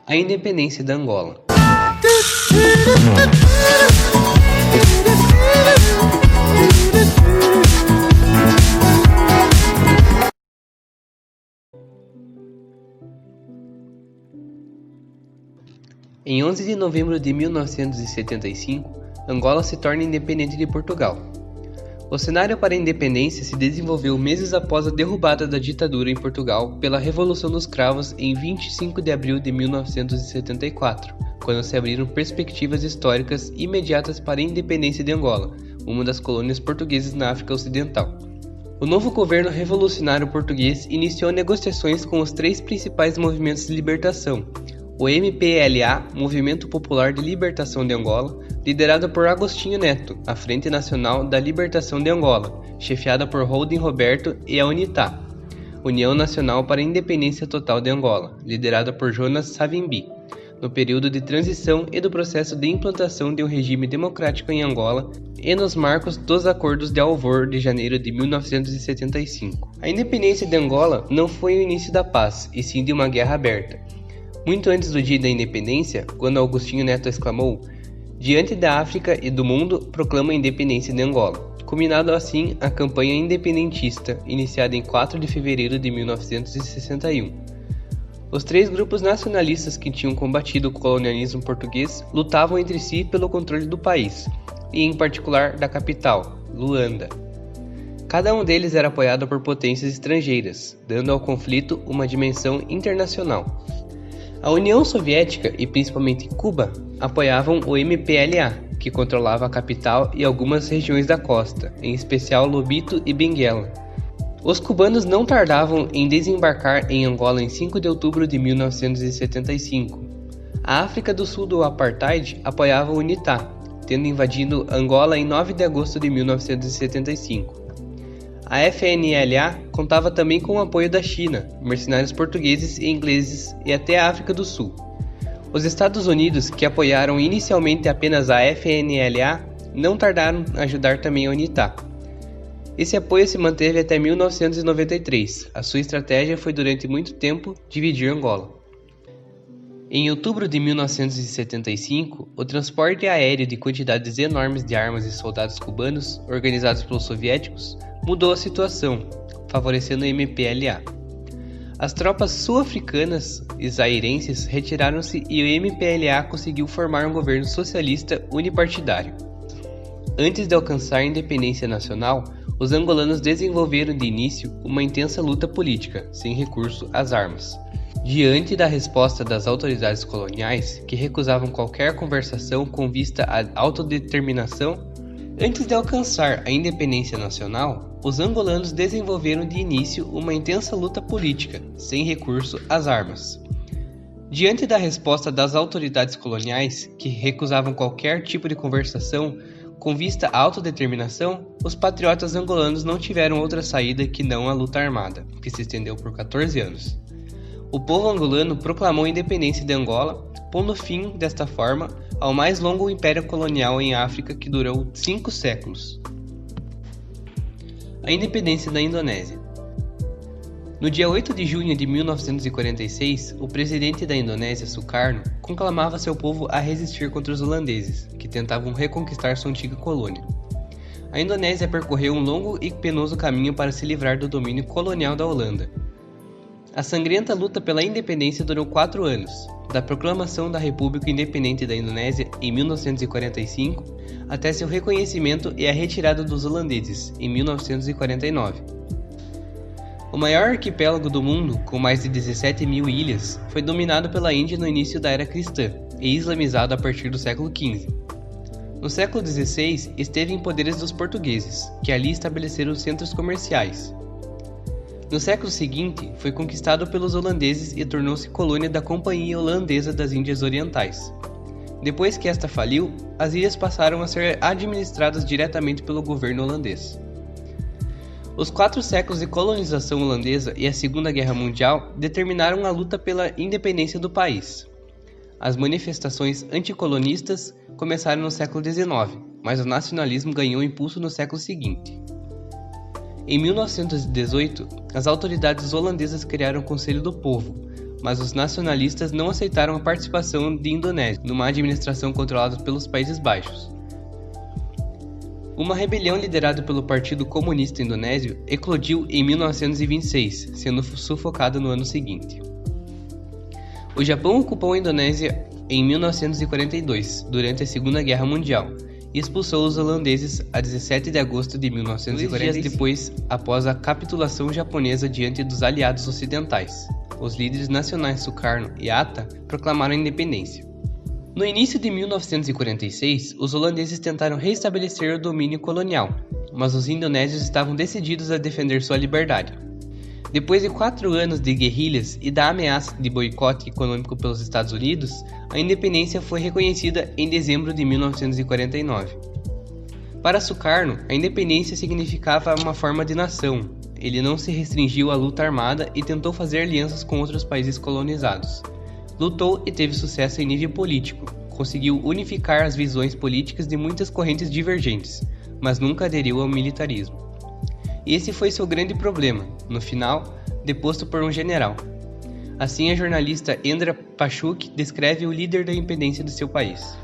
A independência da Angola. Em 11 de novembro de 1975, Angola se torna independente de Portugal. O cenário para a independência se desenvolveu meses após a derrubada da ditadura em Portugal pela Revolução dos Cravos em 25 de abril de 1974, quando se abriram perspectivas históricas imediatas para a independência de Angola, uma das colônias portuguesas na África Ocidental. O novo governo revolucionário português iniciou negociações com os três principais movimentos de libertação: o MPLA, Movimento Popular de Libertação de Angola, liderado por Agostinho Neto, a Frente Nacional da Libertação de Angola, chefiada por Holding Roberto, e a UNITA, União Nacional para a Independência Total de Angola, liderada por Jonas Savimbi, no período de transição e do processo de implantação de um regime democrático em Angola e nos marcos dos Acordos de Alvor de janeiro de 1975. A independência de Angola não foi o início da paz, e sim de uma guerra aberta. Muito antes do dia da independência, quando Agostinho Neto exclamou: "Diante da África e do mundo, proclama a independência de Angola", culminando assim a campanha independentista, iniciada em 4 de fevereiro de 1961. Os três grupos nacionalistas que tinham combatido o colonialismo português lutavam entre si pelo controle do país, e em particular da capital, Luanda. Cada um deles era apoiado por potências estrangeiras, dando ao conflito uma dimensão internacional. A União Soviética e principalmente Cuba apoiavam o MPLA, que controlava a capital e algumas regiões da costa, em especial Lobito e Benguela. Os cubanos não tardavam em desembarcar em Angola em 5 de outubro de 1975. A África do Sul do Apartheid apoiava o UNITA, tendo invadido Angola em 9 de agosto de 1975. A FNLA contava também com o apoio da China, mercenários portugueses e ingleses e até a África do Sul. Os Estados Unidos, que apoiaram inicialmente apenas a FNLA, não tardaram em ajudar também a UNITA. Esse apoio se manteve até 1993. A sua estratégia foi durante muito tempo dividir Angola. Em outubro de 1975, o transporte aéreo de quantidades enormes de armas e soldados cubanos, organizados pelos soviéticos, mudou a situação, favorecendo o MPLA. As tropas sul-africanas e zairenses retiraram-se e o MPLA conseguiu formar um governo socialista unipartidário. Antes de alcançar a independência nacional, os angolanos desenvolveram de início uma intensa luta política, sem recurso às armas. Diante da resposta das autoridades coloniais, que recusavam qualquer conversação com vista à autodeterminação, antes de alcançar a independência nacional, os angolanos desenvolveram de início uma intensa luta política, sem recurso às armas. Diante da resposta das autoridades coloniais, que recusavam qualquer tipo de conversação com vista à autodeterminação, os patriotas angolanos não tiveram outra saída que não a luta armada, que se estendeu por 14 anos. O povo angolano proclamou a independência de Angola, pondo fim, desta forma, ao mais longo império colonial em África que durou 5 séculos. A independência da Indonésia. No dia 8 de junho de 1946, o presidente da Indonésia, Sukarno, conclamava seu povo a resistir contra os holandeses, que tentavam reconquistar sua antiga colônia. A Indonésia percorreu um longo e penoso caminho para se livrar do domínio colonial da Holanda. A sangrenta luta pela independência durou 4 anos, da proclamação da República Independente da Indonésia em 1945 até seu reconhecimento e a retirada dos holandeses em 1949. O maior arquipélago do mundo, com mais de 17 mil ilhas, foi dominado pela Índia no início da Era Cristã e islamizado a partir do século XV. No século XVI, esteve em poderes dos portugueses, que ali estabeleceram centros comerciais. No século seguinte, foi conquistado pelos holandeses e tornou-se colônia da Companhia Holandesa das Índias Orientais. Depois que esta faliu, as ilhas passaram a ser administradas diretamente pelo governo holandês. Os 4 séculos de colonização holandesa e a Segunda Guerra Mundial determinaram a luta pela independência do país. As manifestações anticolonistas começaram no século XIX, mas o nacionalismo ganhou impulso no século seguinte. Em 1918, as autoridades holandesas criaram o Conselho do Povo, mas os nacionalistas não aceitaram a participação de Indonésia numa administração controlada pelos Países Baixos. Uma rebelião liderada pelo Partido Comunista Indonésio eclodiu em 1926, sendo sufocada no ano seguinte. O Japão ocupou a Indonésia em 1942, durante a Segunda Guerra Mundial, e expulsou os holandeses a 17 de agosto de 1945, 2 dias depois, após a capitulação japonesa diante dos aliados ocidentais. Os líderes nacionais Sukarno e Hatta proclamaram a independência. No início de 1946, os holandeses tentaram restabelecer o domínio colonial, mas os indonésios estavam decididos a defender sua liberdade. Depois de 4 anos de guerrilhas e da ameaça de boicote econômico pelos Estados Unidos, a independência foi reconhecida em dezembro de 1949. Para Sukarno, a independência significava uma forma de nação. Ele não se restringiu à luta armada e tentou fazer alianças com outros países colonizados. Lutou e teve sucesso em nível político, conseguiu unificar as visões políticas de muitas correntes divergentes, mas nunca aderiu ao militarismo. E esse foi seu grande problema, no final, deposto por um general. Assim, a jornalista Endra Pachuc descreve o líder da independência do seu país.